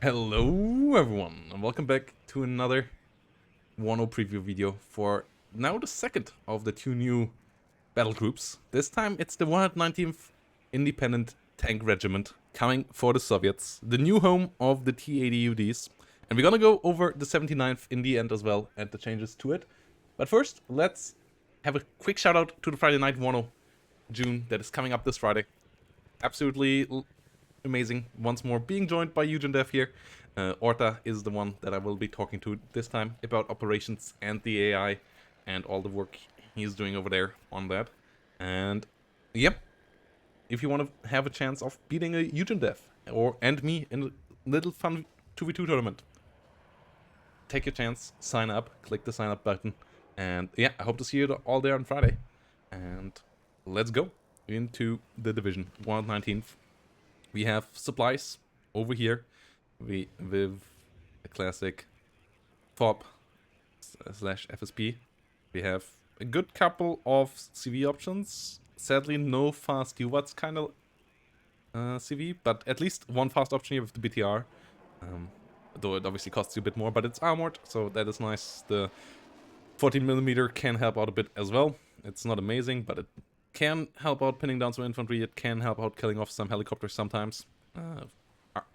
Hello everyone, and welcome back to another WARNO preview video for now the second of the two new battle groups. This time it's the 119th Independent Tank Regiment coming for the Soviets, the new home of the T-80UDs. And we're gonna go over the 79th in the end as well and the changes to it. But first, let's have a quick shout out to the Friday Night WARNO June that is coming up this Friday. Absolutely amazing. Once more, being joined by Eugen Dev here. Orta is the one that I will be talking to this time about operations and the AI and all the work he's doing over there on that. And yep, if you want to have a chance of beating a Eugen Dev and me in a little fun 2v2 tournament, take your chance, sign up, click the sign up button, and yeah, I hope to see you all there on Friday. And let's go into the division 119th. We have supplies over here with a classic FOB slash FSP. We have a good couple of CV options. Sadly, no fast UWATS kind of CV, but at least one fast option here with the BTR. Though it obviously costs you a bit more, but it's armored, so that is nice. The 14mm can help out a bit as well. It's not amazing, but it can help out pinning down some infantry. It can help out killing off some helicopters sometimes.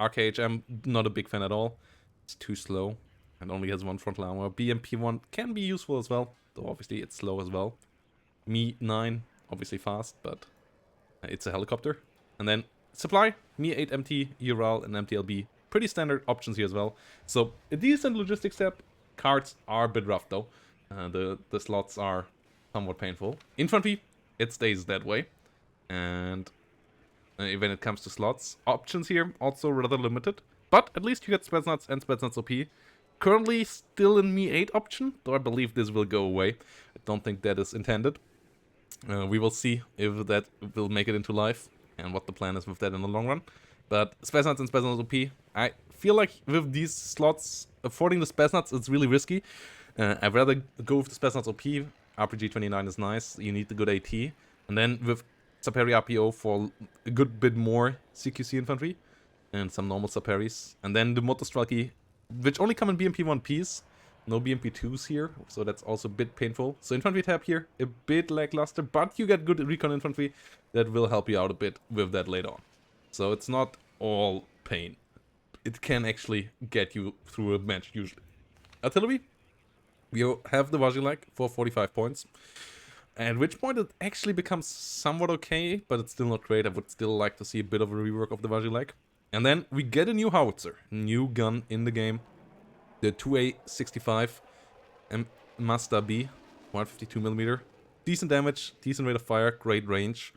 RKHM, not a big fan at all. It's too slow and only has one frontal armor. BMP1 can be useful as well, though obviously it's slow as well. Me-9, obviously fast, but it's a helicopter. And then supply, Me-8 MT, Ural, and MTLB. Pretty standard options here as well. So a decent logistics step. Cards are a bit rough though. The slots are somewhat painful. Infantry, it stays that way. And when it comes to slots, options here also rather limited. But at least you get Spetsnaz and Spetsnaz OP. Currently still in Me-8 option, though I believe this will go away. I don't think that is intended. We will see if that will make it into life and what the plan is with that in the long run. But Spetsnaz and Spetsnaz OP, I feel like with these slots, affording the Spetsnaz, it's really risky. I'd rather go with the Spetsnaz OP. RPG 29 is nice, you need the good AT. And then with Saperi RPO for a good bit more CQC infantry. And some normal Saperis. And then the Motostrelki, which only come in BMP1 piece. No BMP2s here, so that's also a bit painful. So infantry tab here, a bit lackluster, but you get good recon infantry that will help you out a bit with that later on. So it's not all pain. It can actually get you through a match usually. Artillery, we have the Vazilek for 45 points. At which point it actually becomes somewhat okay, but it's still not great. I would still like to see a bit of a rework of the Vazilek. And then we get a new howitzer, new gun in the game. The 2A65 Mazda B, 152mm. Decent damage, decent rate of fire, great range.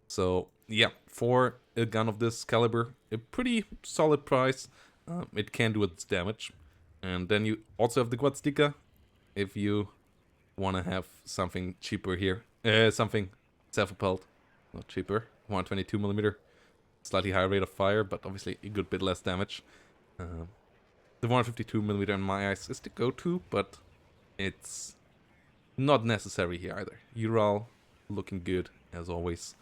So yeah, for a gun of this caliber, a pretty solid price. It can do its damage. And then you also have the Quadstika, if you want to have something cheaper here. Something self-propelled, not cheaper. 122mm, slightly higher rate of fire, but obviously a good bit less damage. The 152mm in my eyes is the go-to, but it's not necessary here either. Ural looking good as always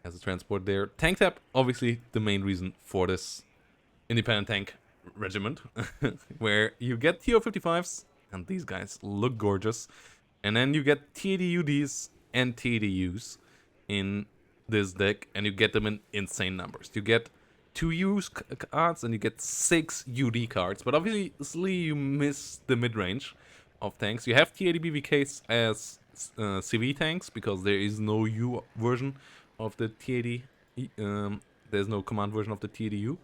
as a transport there. Tank tab, obviously the main reason for this independent tank regiment, where you get TO55s, and these guys look gorgeous. And then you get T-80UDs and T-80Us in this deck, and you get them in insane numbers. You get 2 U cards and you get 6 UD cards, but obviously you miss the mid-range of tanks. You have T-80 BVKs as CV tanks, because there is no U version of the T-80. There's no command version of the T-80U,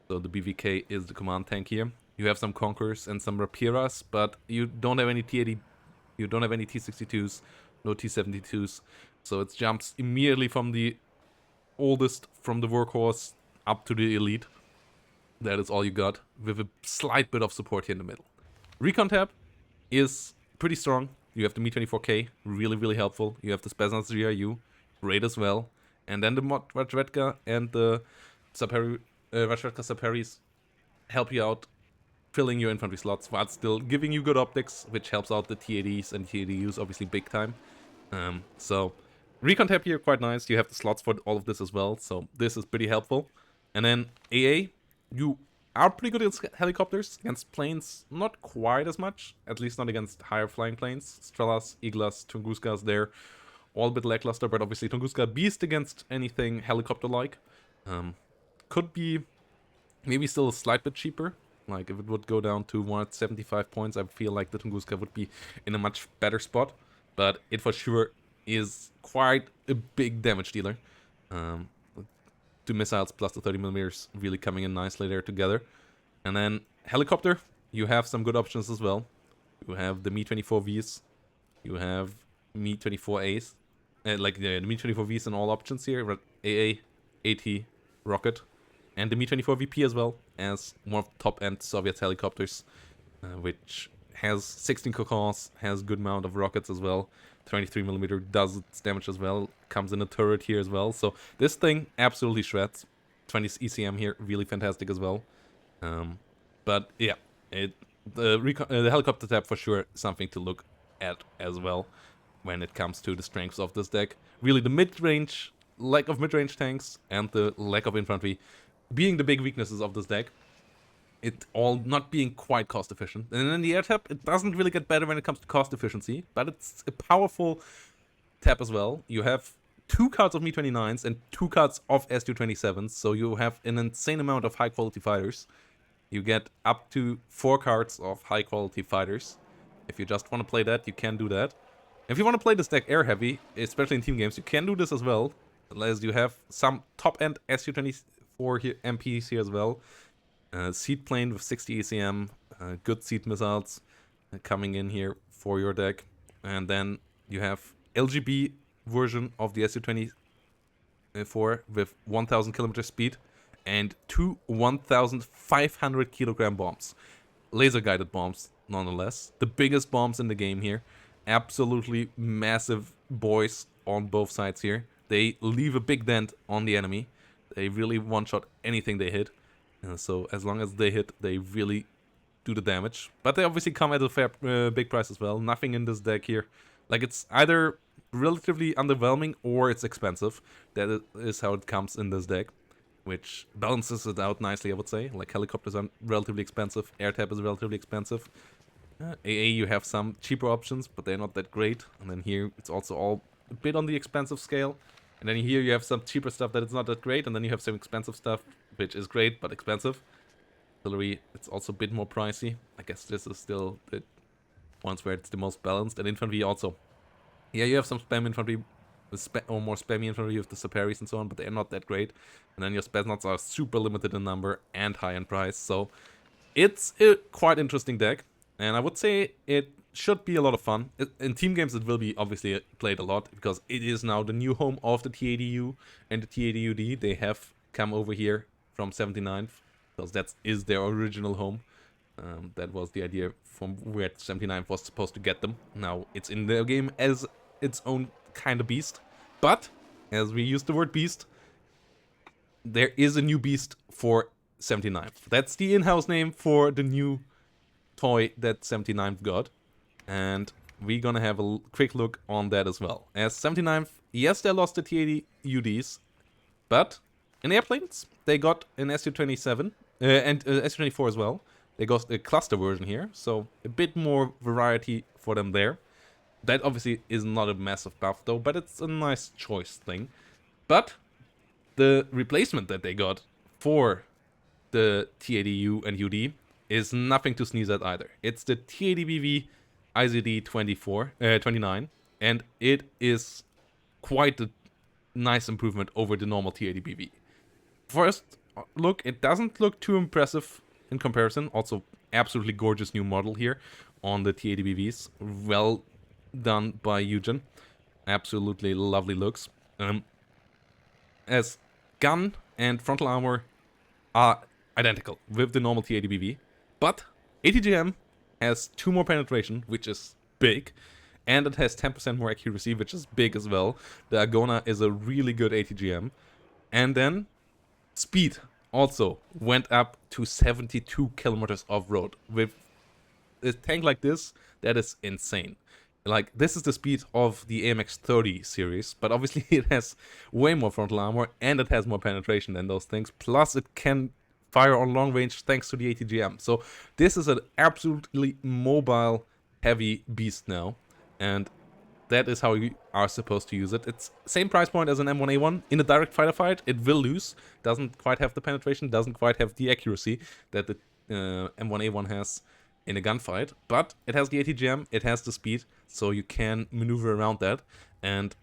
so the BVK is the command tank here. You have some Conquerors and some Rapiras, but you don't have any T-80. You don't have any T-62s, no T-72s, so it jumps immediately from the oldest, from the workhorse, up to the elite. That is all you got, with a slight bit of support here in the middle. Recon tab is pretty strong. You have the Me-24K, really helpful. You have the Spetsnaz GRU, great as well. And then the Vazhvedka and the Vazhvedka Saperis help you out, filling your infantry slots while still giving you good optics, which helps out the T-80s and T-80Us obviously big time. So recon tab here, quite nice. You have the slots for all of this as well, so this is pretty helpful. And then AA, you are pretty good against helicopters. Against planes, not quite as much. At least not against higher flying planes. Strelas, Iglas, Tunguskas, they're all a bit lackluster. But obviously Tunguska beast against anything helicopter-like. Could be maybe still a slight bit cheaper. Like, if it would go down to 175 points, I feel like the Tunguska would be in a much better spot. But it for sure is quite a big damage dealer. 2 missiles plus the 30mm really coming in nicely there together. And then helicopter, you have some good options as well. You have the Mi-24Vs. You have Mi-24As. Like the Mi-24Vs in all options here. AA, AT, rocket. And the Mi-24VP as well, as one of the top-end Soviet helicopters, which has 16 cocons, has good amount of rockets as well. 23mm does its damage as well, comes in a turret here as well. So this thing absolutely shreds. 20 ECM here, really fantastic as well. But yeah, the helicopter tab for sure something to look at as well when it comes to the strengths of this deck. Really the mid-range, lack of mid-range tanks and the lack of infantry being the big weaknesses of this deck. It all not being quite cost efficient. And then the air tab, it doesn't really get better when it comes to cost efficiency, but it's a powerful tab as well. You have 2 cards of Mi-29s and 2 cards of Su-27s, so you have an insane amount of high quality fighters. You get up to 4 cards of high quality fighters. If you just want to play that, you can do that. If you want to play this deck air heavy, especially in team games, you can do this as well. As you have some top end Su-24 here, MPs here as well. Seed plane with 60 ECM, good seed missiles coming in here for your deck. And then you have LGB version of the Su-24 with 1000 kilometer speed and 2 1500 kilogram bombs. Laser guided bombs, nonetheless. The biggest bombs in the game here. Absolutely massive boys on both sides here. They leave a big dent on the enemy. They really one-shot anything they hit. So as long as they hit, they really do the damage. But they obviously come at a fair, big price as well. Nothing in this deck here. Like, it's either relatively underwhelming or it's expensive. That is how it comes in this deck, which balances it out nicely, I would say. Like, helicopters are relatively expensive. Air tab is relatively expensive. AA, you have some cheaper options, but they're not that great. And then here, it's also all a bit on the expensive scale. And then here you have some cheaper stuff that is not that great, and then you have some expensive stuff, which is great, but expensive. Artillery, it's also a bit more pricey. I guess this is still the ones where it's the most balanced. And infantry also. Yeah, you have some spam infantry, or more spammy infantry with the Saparis and so on, but they're not that great. And then your Spetsnaz are super limited in number and high in price, so it's a quite interesting deck. And I would say it should be a lot of fun. In team games it will be obviously played a lot, because it is now the new home of the TADU and the TADUD. They have come over here from 79th, because that is their original home. That was the idea from where 79th was supposed to get them. Now it's in the game as its own kind of beast. But, as we use the word beast, there is a new beast for 79th. That's the in-house name for the new toy that 79th got. And we're gonna have a quick look on that as well. As 79th, yes, they lost the TADUDs, but in airplanes, they got an Su-27 and Su-24 as well. They got a cluster version here, so a bit more variety for them there. That obviously is not a massive buff though, but it's a nice choice thing. But the replacement that they got for the TADU and UD is nothing to sneeze at either. It's the TADBV IZD 29, and it is quite a nice improvement over the normal TADBV. First look, it doesn't look too impressive in comparison. Also, absolutely gorgeous new model here on the TADBVs. Well done by Eugen. Absolutely lovely looks. As gun and frontal armor are identical with the normal TADBV, but ATGM has 2 more penetration, which is big, and it has 10% more accuracy, which is big as well. The Agona is a really good ATGM. And then speed also went up to 72 kilometers off-road. With a tank like this, that is insane. Like, this is the speed of the AMX 30 series, but obviously it has way more frontal armor and it has more penetration than those things. Plus, it can fire on long range thanks to the ATGM. So this is an absolutely mobile heavy beast now, and that is how you are supposed to use it. It's same price point as an M1A1. In a direct fighter fight, it will lose. Doesn't quite have the penetration, doesn't quite have the accuracy that the M1A1 has in a gunfight. But it has the ATGM, it has the speed, so you can maneuver around that. And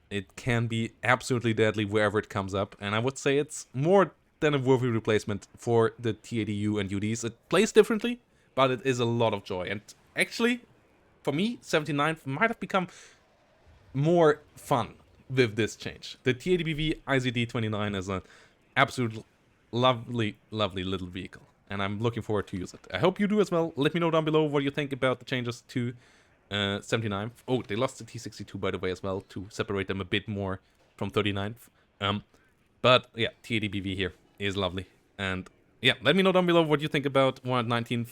it can be absolutely deadly wherever it comes up. And I would say it's more than a worthy replacement for the TADU and UDs. It plays differently, but it is a lot of joy. And actually, for me, 79 might have become more fun with this change. The TADBV IZD29 is an absolute lovely, lovely little vehicle, and I'm looking forward to use it. I hope you do as well. Let me know down below what you think about the changes to 79th. Oh, they lost the T62, by the way, as well, to separate them a bit more from 39th. But yeah, TADBV here is lovely. And yeah, let me know down below what you think about 119th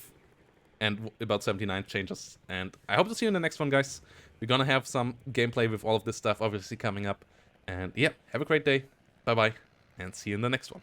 and about 79 changes. And I hope to see you in the next one, guys. We're gonna have some gameplay with all of this stuff obviously coming up. And yeah, have a great day. Bye-bye. And see you in the next one.